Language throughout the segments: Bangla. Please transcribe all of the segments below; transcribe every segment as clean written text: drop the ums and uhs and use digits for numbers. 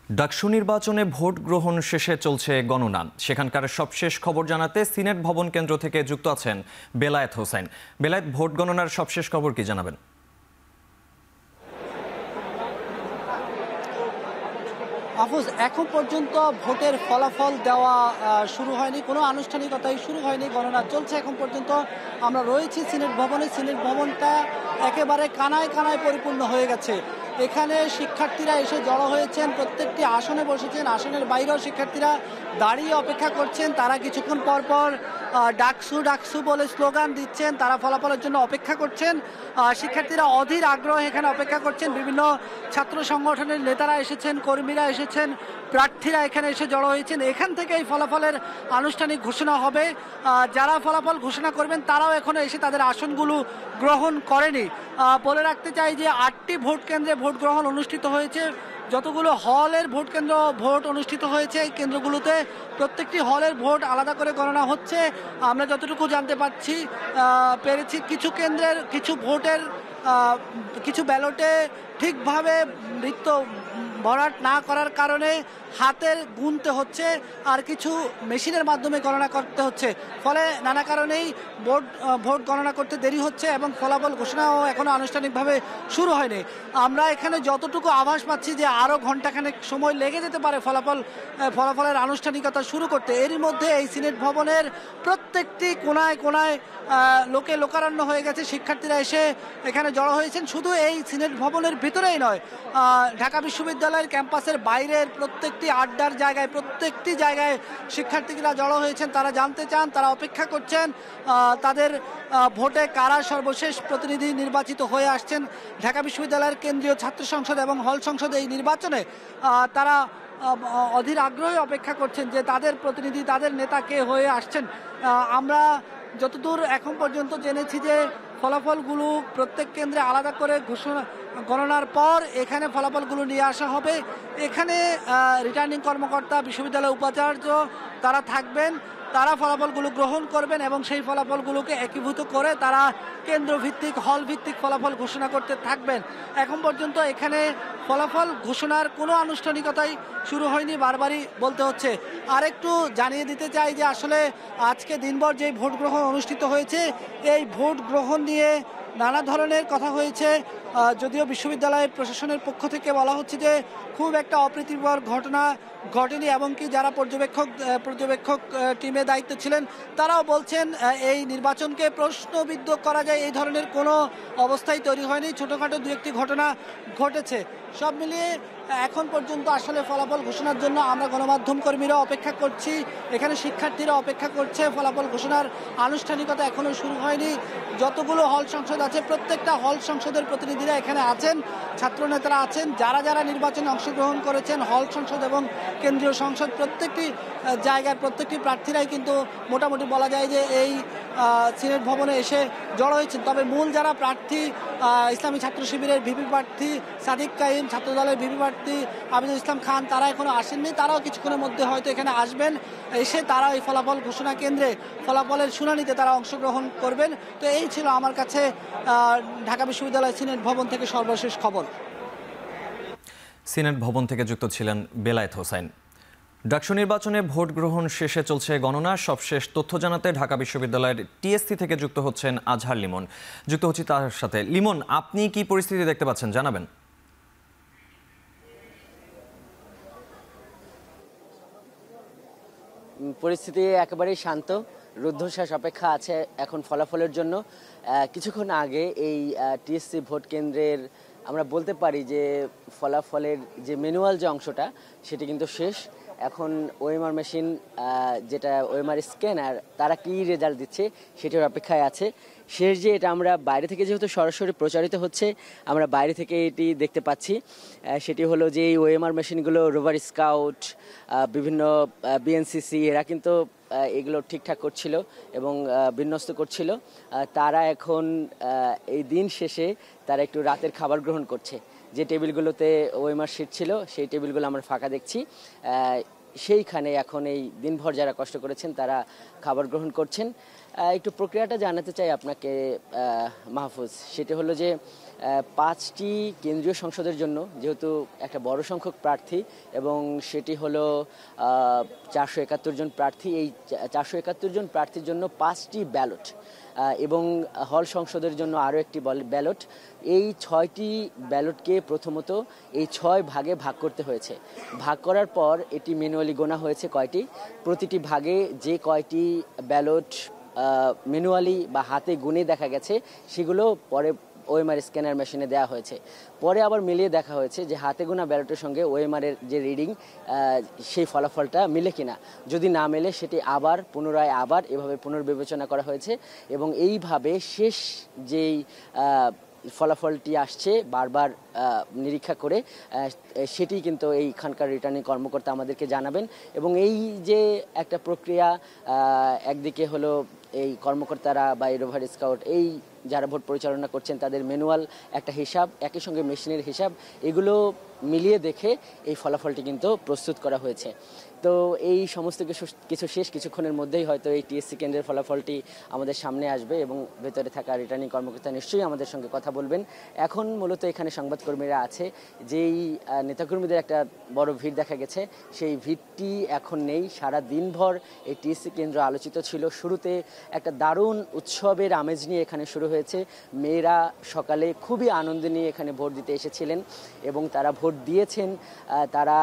ডাকসু নির্বাচনে ভোট গ্রহণ শেষে চলছে গণনা। সেখানকার সবশেষ খবর জানাতে সিনেট ভবন কেন্দ্র থেকে যুক্ত আছেন বেলায়েত হোসেন। বেলায়েত, ভোট গণনার সবশেষ খবর কি জানাবেন? আফুজ, এখন পর্যন্ত ভোটের ফলাফল দেওয়া শুরু হয়নি, কোনো আনুষ্ঠানিকতাই শুরু হয়নি, গণনা চলছে এখন পর্যন্ত। আমরা রয়েছি সিনেট ভবনে। সিনেট ভবনটা একেবারে কানায় কানায় পরিপূর্ণ হয়ে গেছে। এখানে শিক্ষার্থীরা এসে জড়ো হয়েছেন, প্রত্যেকটি আসনে বসেছেন। আসনের বাইরেও শিক্ষার্থীরা দাঁড়িয়ে অপেক্ষা করছেন। তারা কিছুক্ষণ পর পর ডাকসু ডাকসু বলে স্লোগান দিচ্ছেন। তারা ফলাফলের জন্য অপেক্ষা করছেন। শিক্ষার্থীরা অধীর আগ্রহে এখানে অপেক্ষা করছেন। বিভিন্ন ছাত্র সংগঠনের নেতারা এসেছেন, কর্মীরা এসেছেন, প্রার্থীরা এখানে এসে জড়ো হয়েছেন। এখান থেকে এই ফলাফলের আনুষ্ঠানিক ঘোষণা হবে। যারা ফলাফল ঘোষণা করবেন তারাও এখনো এসে তাদের আসনগুলো গ্রহণ করেনি। বলে রাখতে চাই যে 8টি ভোট কেন্দ্রে ভোট গ্রহণ অনুষ্ঠিত হয়েছে। যতগুলো হলের ভোট কেন্দ্র ভোট অনুষ্ঠিত হয়েছে এই কেন্দ্রগুলোতে প্রত্যেকটি হলের ভোট আলাদা করে গণনা হচ্ছে। আমরা যতটুকু জানতে পেরেছি কিছু কেন্দ্রের কিছু ভোটের কিছু ব্যালটে ঠিকভাবে বৃত্ত ভরাট না করার কারণে হাতের গুনতে হচ্ছে, আর কিছু মেশিনের মাধ্যমে গণনা করতে হচ্ছে। ফলে নানা কারণেই ভোট গণনা করতে দেরি হচ্ছে এবং ফলাফল ঘোষণাও এখনও আনুষ্ঠানিকভাবে শুরু হয়নি। আমরা এখানে যতটুকু আভাস পাচ্ছি যে আরও ঘণ্টাখানেক সময় লেগে যেতে পারে ফলাফলের আনুষ্ঠানিকতা শুরু করতে। এরই মধ্যে এই সিনেট ভবনের প্রত্যেকটি কোনায় কোনায় লোকে লোকারণ্য হয়ে গেছে। শিক্ষার্থীরা এসে এখানে জড়ো হয়েছেন। শুধু এই সিনেট ভবনের ভিতরেই নয়, ঢাকা বিশ্ববিদ্যালয়ের ক্যাম্পাসের বাইরের প্রত্যেকটি আড্ডার জায়গায়, প্রত্যেকটি জায়গায় শিক্ষার্থীরা জড়ো হয়েছেন। তারা জানতে চান, তারা অপেক্ষা করছেন তাদের ভোটে কারা সর্বশেষ প্রতিনিধি নির্বাচিত হয়ে আসছেন। ঢাকা বিশ্ববিদ্যালয়ের কেন্দ্রীয় ছাত্র সংসদ এবং হল সংসদে এই নির্বাচনে তারা অধীর আগ্রহে অপেক্ষা করছেন যে তাদের প্রতিনিধি, তাদের নেতা কে হয়ে আসছেন। আমরা যতদূর এখন পর্যন্ত জেনেছি যে ফলাফলগুলো প্রত্যেক কেন্দ্রে আলাদা করে গণনার পর এখানে ফলাফলগুলো নিয়ে আসা হবে। এখানে রিটার্নিং কর্মকর্তা, বিশ্ববিদ্যালয়ের উপাচার্য তারা থাকবেন। তারা ফলাফলগুলো গ্রহণ করবেন এবং সেই ফলাফলগুলোকে একীভূত করে তারা কেন্দ্রভিত্তিক, হল ভিত্তিক ফলাফল ঘোষণা করতে থাকবেন। এখন পর্যন্ত এখানে ফলাফল ঘোষণার কোনো আনুষ্ঠানিকতাই শুরু হয়নি, বারবারই বলতে হচ্ছে। আরেকটু জানিয়ে দিতে চাই যে আসলে আজকে দিনভর যে ভোট গ্রহণ অনুষ্ঠিত হয়েছে, এই ভোট গ্রহণ নিয়ে নানা ধরনের কথা হয়েছে। যদিও বিশ্ববিদ্যালয় প্রশাসনের পক্ষ থেকে বলা হচ্ছে যে খুব একটা অপ্রীতিকর ঘটনা ঘটেনি, এমনকি যারা পর্যবেক্ষক টিমে দায়িত্ব ছিলেন তারাও বলছেন এই নির্বাচনকে প্রশ্নবিদ্ধ করা যায় এই ধরনের কোনো অবস্থাই তৈরি হয়নি। ছোটোখাটো দু একটি ঘটনা ঘটেছে। সব মিলিয়ে এখন পর্যন্ত আসলে ফলাফল ঘোষণার জন্য আমরা গণমাধ্যম কর্মীরা অপেক্ষা করছি, এখানে শিক্ষার্থীরা অপেক্ষা করছে। ফলাফল ঘোষণার আনুষ্ঠানিকতা এখনও শুরু হয়নি। যতগুলো হল সংসদ আছে প্রত্যেকটা হল সংসদের প্রতিনিধিরা এখানে আছেন, ছাত্রনেতারা আছেন, যারা যারা নির্বাচনে অংশগ্রহণ করেছেন হল সংসদ এবং কেন্দ্রীয় সংসদ প্রত্যেকটি জায়গায় প্রত্যেকটি প্রার্থীরাই কিন্তু মোটামুটি বলা যায় যে এই সিনেট ভবনে এসে জড়ো হয়েছেন। তবে মূল যারা প্রার্থী, ইসলামী ছাত্র শিবিরের ভিপি প্রার্থী সাদিক কাইম, ছাত্রদলের ভিপি প্রার্থী আবিদুল ইসলাম খান, তারা এখনো আসেননি। তারাও কিছুক্ষণের মধ্যে হয়তো এখানে আসবেন। এসে তারা এই ফলাফল ঘোষণা কেন্দ্রে ফলাফলের শুনানিতে তারা অংশগ্রহণ করবেন। তো এই ছিল আমার কাছে ঢাকা বিশ্ববিদ্যালয় সিনেট ভবন থেকে সর্বশেষ খবর। সিনেট ভবন থেকে যুক্ত ছিলেন বেলায়েত হোসেন। ডাকসু নির্বাচনে ভোট গ্রহণ শেষে চলছে গণনা। সবশেষ তথ্য জানাতে ঢাকা বিশ্ববিদ্যালয়ের টিএসসি থেকে যুক্ত হচ্ছেন আজহার লিমন। যুক্ত হচ্ছি তার সাথে। লিমন, আপনি কি পরিস্থিতি দেখতে পাচ্ছেন জানাবেন? পরিস্থিতি একেবারেই শান্ত, রুদ্ধশ্বাস অপেক্ষা আছে এখন ফলাফলের জন্য। কিছুক্ষণ আগে এই টিএসসি ভোট কেন্দ্রের আমরা বলতে পারি যে ফলাফলের যে ম্যানুয়াল যে অংশটা সেটি কিন্তু শেষ। এখন ওএমআর মেশিন, যেটা ওএমআর স্ক্যানার, তারা কি রেজাল্ট দিচ্ছে সেটার অপেক্ষায় আছে। শেষ যে এটা আমরা বাইরে থেকে যেহেতু সরাসরি প্রচারিত হচ্ছে, আমরা বাইরে থেকে এটি দেখতে পাচ্ছি। সেটি হলো যে এই ওএমআর মেশিনগুলো রোভার স্কাউট, বিভিন্ন বিএনসিসি এরা কিন্তু এগুলো ঠিকঠাক করছিল এবং বিন্যস্ত করছিল। তারা এখন এই দিন শেষে তারা একটু রাতের খাবার গ্রহণ করছে। যে টেবিলগুলোতে ওএমআর শিট ছিল সেই টেবিলগুলো আমরা ফাঁকা দেখছি। সেইখানে এখন এই দিনভর যারা কষ্ট করেছেন তারা খাবার গ্রহণ করছেন। একটু প্রক্রিয়াটা জানাতে চাই আপনাকে মাহফুজ। সেটা হলো যে 5টি কেন্দ্রীয় সংসদের জন্য যেহেতু একটা বড় সংখ্যক প্রার্থী এবং সেটি হলো 471 জন প্রার্থী, এই 471 জন প্রার্থীর জন্য 5টি ব্যালট এবং হল সংসদের জন্য আরও একটি ব্যালট। এই 6টি ব্যালটকে প্রথমত এই 6 ভাগে ভাগ করতে হয়েছে। ভাগ করার পর এটি ম্যানুয়ালি গোনা হয়েছে কয়টি, প্রতিটি ভাগে যে কয়টি ব্যালট ম্যানুয়ালি বা হাতে গুনে দেখা গেছে সেগুলো পরে ওএমআর স্ক্যানার মেশিনে দেওয়া হয়েছে। পরে আবার মিলিয়ে দেখা হয়েছে যে হাতে গোনা ব্যালটের সঙ্গে ওএমআরের যে রিডিং সেই ফলাফলটা মিলে কিনা। যদি না মেলে সেটি আবার পুনরায় এভাবে পুনর্বিবেচনা করা হয়েছে এবং এইভাবে শেষ যেই ফলাফলটি আসছে বারবার নিরীক্ষা করে সেটি কিন্তু এইখানকার রিটার্নিং কর্মকর্তা আমাদেরকে জানাবেন। এবং এই যে একটা প্রক্রিয়া, একদিকে হলো এই কর্মকর্তারা বা রোভার স্কাউট এই যারা ভোট পরিচালনা করছেন তাদের ম্যানুয়াল একটা হিসাব, একই সঙ্গে মেশিনের হিসাব, এগুলো মিলিয়ে দেখে এই ফলাফলটি কিন্তু প্রস্তুত করা হয়েছে। তো এই সমস্ত কিছু শেষ কিছুক্ষণের মধ্যেই হয়তো এই টিএসসি কেন্দ্রের ফলাফলটি আমাদের সামনে আসবে এবং ভেতরে থাকা রিটার্নিং কর্মকর্তা নিশ্চয়ই আমাদের সঙ্গে কথা বলবেন। এখন মূলত এখানে সংবাদকর্মীরা আছে, যেই নেতাকর্মীদের একটা বড় ভিড় দেখা গেছে সেই ভিড়টি এখন নেই। সারা দিনভর এই টিএসসি কেন্দ্র আলোচিত ছিল। শুরুতে একটা দারুণ উৎসবের আমেজ নিয়ে এখানে শুরু হয়েছে। মেয়েরা সকালে খুবই আনন্দ নিয়ে এখানে ভোট দিতে এসেছিলেন এবং তারা ভোট দিয়েছেন। তারা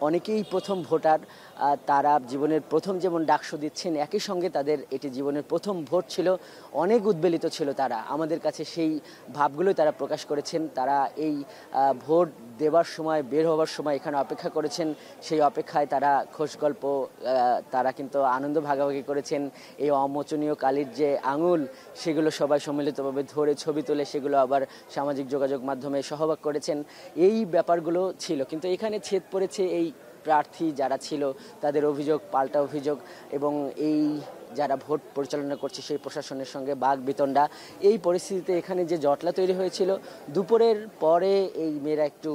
অনেকেই প্রথম ভোটার, তারা জীবনের প্রথম যেমন ডাকসু দিচ্ছেন, একই সঙ্গে তাদের এটি জীবনের প্রথম ভোট ছিল। অনেক উদ্বেলিত ছিল তারা, আমাদের কাছে সেই ভাবগুলোই তারা প্রকাশ করেছেন। তারা এই ভোট দেওয়ার সময়, বের হওয়ার সময় এখানে অপেক্ষা করেছেন। সেই অপেক্ষায় তারা খোশ গল্প, তারা কিন্তু আনন্দ ভাগাভাগি করেছেন। এই অমোচনীয় কালির যে আঙুল, সেগুলো সবাই সম্মিলিতভাবে ধরে ছবি তুলে সেগুলো আবার সামাজিক যোগাযোগ মাধ্যমে সহভাগ করেছেন। এই ব্যাপারগুলো ছিল, কিন্তু এখানে ছেদ পড়েছে এই প্রার্থী যারা ছিল তাদের অভিযোগ, পাল্টা অভিযোগ এবং এই যারা ভোট পরিচালনা করছে সেই প্রশাসনের সঙ্গে বাক বিতণ্ডা। এই পরিস্থিতিতে এখানে যে জটলা তৈরি হয়েছিল, দুপুরের পরে এই মেয়েরা একটু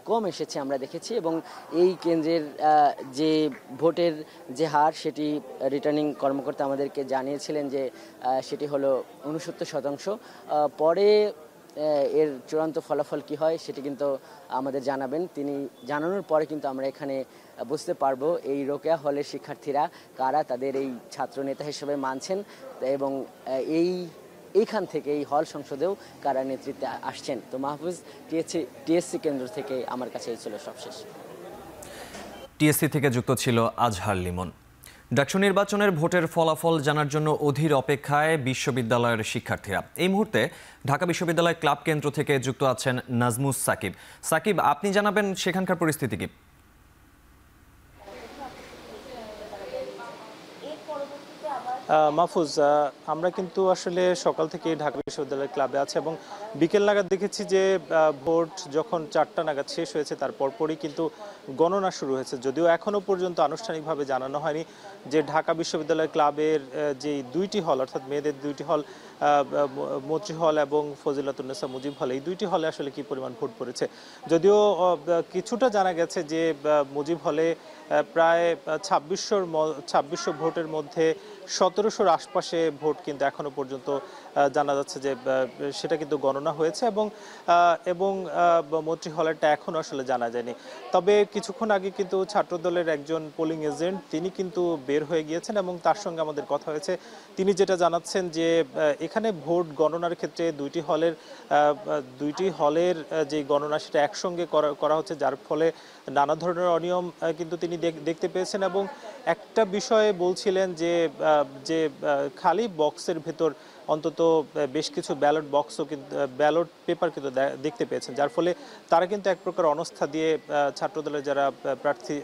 কম এসেছে আমরা দেখেছি এবং এই কেন্দ্রের যে ভোটের যে হার সেটি রিটার্নিং কর্মকর্তা আমাদেরকে জানিয়েছিলেন যে সেটি হলো 69%। পরে এর চূড়ান্ত ফলাফল কি হয় সেটি কিন্তু আমাদের জানাবেন। তিনি জানানোর পরে কিন্তু আমরা এখানে বুঝতে পারবো এই রোকেয়া হলের শিক্ষার্থীরা কারা তাদের এই ছাত্র নেতা হিসেবে মানছেন এবং এইখান থেকে এই হল সংসদেও কারা নেতৃত্বে আসছেন। তো মাহফুজ, টিএসসি কেন্দ্র থেকে আমার কাছে এই ছিল সবশেষ। টিএসসি থেকে যুক্ত ছিল আজহার লিমন। ডাকসু নির্বাচনের ভোটের ফলাফল জানার জন্য অধীর অপেক্ষায় বিশ্ববিদ্যালয়ের শিক্ষার্থীরা। এই মুহূর্তে ঢাকা বিশ্ববিদ্যালয় ক্লাব কেন্দ্র থেকে যুক্ত আছেন নাজমুস সাকিব। সাকিব, আপনি জানাবেন সেখানকার পরিস্থিতি কি? মাহফুজ, আমরা কিন্তু আসলে সকাল থেকে ঢাকা বিশ্ববিদ্যালয় ক্লাবে আছে এবং বিকেল নাগাদ দেখেছি যে ভোট যখন 4টা নাগাদ শেষ হয়েছে তার পরপরই কিন্তু গণনা শুরু হয়েছে। যদিও এখনো পর্যন্ত আনুষ্ঠানিকভাবে জানানো হয়নি যে ঢাকা বিশ্ববিদ্যালয় ক্লাবের যে 2টি হল, অর্থাৎ মেয়েদের 2টি হল, মৈত্রী হল এবং ফজিলাতুন্নেসা মুজিব হল, এই 2টি হলে আসলে কি পরিমাণ ভোট পড়েছে। যদিও কিছুটা জানা গেছে যে মুজিব হলে প্রায় 2600 ভোটের মধ্যে 1700-র আশপাশে ভোট কিন্তু এখনো পর্যন্ত জানা যাচ্ছে যে সেটা কিন্তু গণনা হয়েছে এবং মৈত্রী হলেরটা এখনো আসলে জানা যায়নি। তবে কিছুক্ষণ আগে কিন্তু ছাত্রদলের একজন পোলিং এজেন্ট তিনি কিন্তু বের হয়ে গিয়েছেন এবং তার সঙ্গে আমাদের কথা হয়েছে। তিনি যেটা জানাচ্ছেন যে এখানে ভোট গণনার ক্ষেত্রে 2টি হলের যে গণনা সেটা একসঙ্গে করা হচ্ছে, যার ফলে নানা ধরনের অনিয়ম কিন্তু তিনি দেখতে পেয়েছেন এবং একটা বিষয়ে বলছিলেন যে খালি বক্সের ভেতর অন্তত বেশ কিছু ব্যালট পেপার কিন্তু দেখতে পেয়েছেন, যার ফলে তারা কিন্তু এক প্রকার অনাস্থা দিয়ে ছাত্রদলের যারা প্রার্থী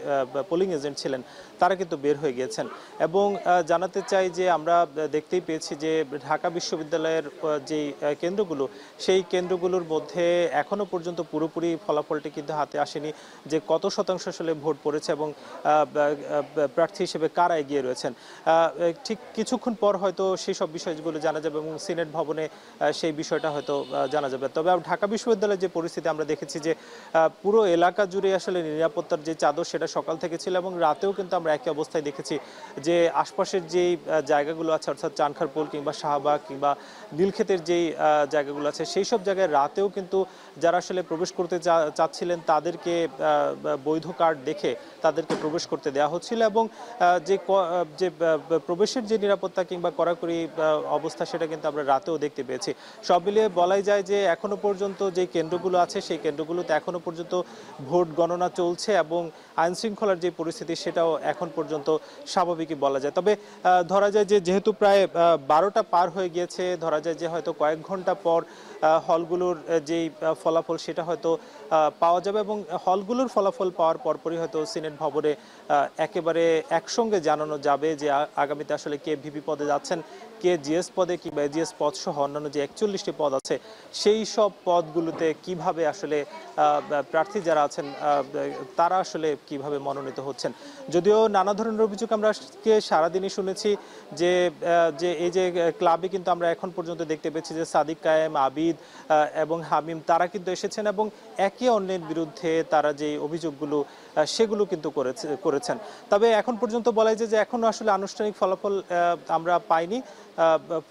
পোলিং এজেন্ট ছিলেন তারা কিন্তু বের হয়ে গিয়েছেন। এবং জানাতে চাই যে আমরা দেখতেই পেয়েছি যে ঢাকা বিশ্ববিদ্যালয়ের যে কেন্দ্রগুলো, সেই কেন্দ্রগুলোর মধ্যে এখনো পর্যন্ত পুরোপুরি ফলাফলটি কিন্তু হাতে আসেনি যে কত শতাংশ আসলে ভোট পড়েছে এবং প্রার্থী হিসেবে কারা এগিয়ে রয়েছেন। ঠিক কিছুক্ষণ পর হয়তো সেই সব বিষয়গুলো জানা যাবে। যাবে এবং সিনেট ভবনে সেই বিষয়টা হয়তো জানা যাবে। তবে ঢাকা বিশ্ববিদ্যালয়ের যে পরিস্থিতি আমরা দেখেছি যে পুরো এলাকা জুড়ে আসলে নিরাপত্তার যে চাদর সেটা সকাল থেকে ছিল এবং রাতেও কিন্তু আমরা একই অবস্থায় দেখেছি যে আশপাশের যেই জায়গাগুলো আছে অর্থাৎ চানখারপুল কিংবা শাহবাগ কিংবা নীলক্ষেতের যেই জায়গাগুলো আছে সেই সব জায়গায় রাতেও কিন্তু যারা আসলে প্রবেশ করতে চাচ্ছিলেন তাদেরকে বৈধ কার্ড দেখে তাদেরকে প্রবেশ করতে দেওয়া হচ্ছিল এবং যে প্রবেশের যে নিরাপত্তা কিংবা কড়াকড়ি অবস্থা সেটা কিন্তু আমরা রাতেও দেখতে পেয়েছি। সব মিলিয়ে বলাই যায় যে এখনো পর্যন্ত যে কেন্দ্রগুলো আছে সেই কেন্দ্রগুলোতে এখনো পর্যন্ত ভোট গণনা চলছে এবং আইন শৃঙ্খলার যে পরিস্থিতি সেটাও এখন পর্যন্ত স্বাভাবিকই বলা যায়। তবে ধরা যায় যে যেহেতু প্রায় 12টা পার হয়ে গিয়েছে, ধরা যায় যে হয়তো কয়েক ঘন্টা পর হলগুলোর যেই ফলাফল সেটা হয়তো পাওয়া যাবে এবং হলগুলোর ফলাফল পাওয়ার পরপরই হয়তো সিনেট ভবনে একেবারে একসঙ্গে জানানো যাবে যে আগামীতে আসলে কে ভিপি পদে যাচ্ছেন, কে জিএস পদে কিংবা এজিএস পদ সহ অন্যান্য যে 41টি পদ আছে সেই সব পদগুলোতে কিভাবে আসলে প্রার্থী যারা আছেন তারা আসলে কিভাবে মনোনীত হচ্ছেন। যদিও নানা ধরনের অভিযোগ আমরা সারাদিনই শুনেছি যে এই যে ক্লাবে কিন্তু আমরা এখন পর্যন্ত দেখতে পেয়েছি যে সাদিক কায়েম, আবিদ এবং হামিম তারা কিন্তু এসেছেন এবং একে অন্যের বিরুদ্ধে তারা যে অভিযোগগুলো সেগুলো কিন্তু করেছেন। তবে এখন পর্যন্ত বলা যায় যে এখনো আসলে আনুষ্ঠানিক ফলাফল আমরা পাইনি।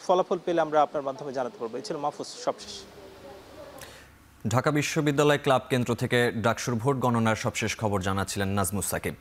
ফলাফল পেলে আমরা আপনার মাধ্যমে জানাতে পারবো। এই ছিল মাহফুজ সবশেষ। ঢাকা বিশ্ববিদ্যালয় ক্লাব কেন্দ্র থেকে ডাকসুর ভোট গণনার সবশেষ খবর জানাচ্ছিলেন নাজমুস সাকিব।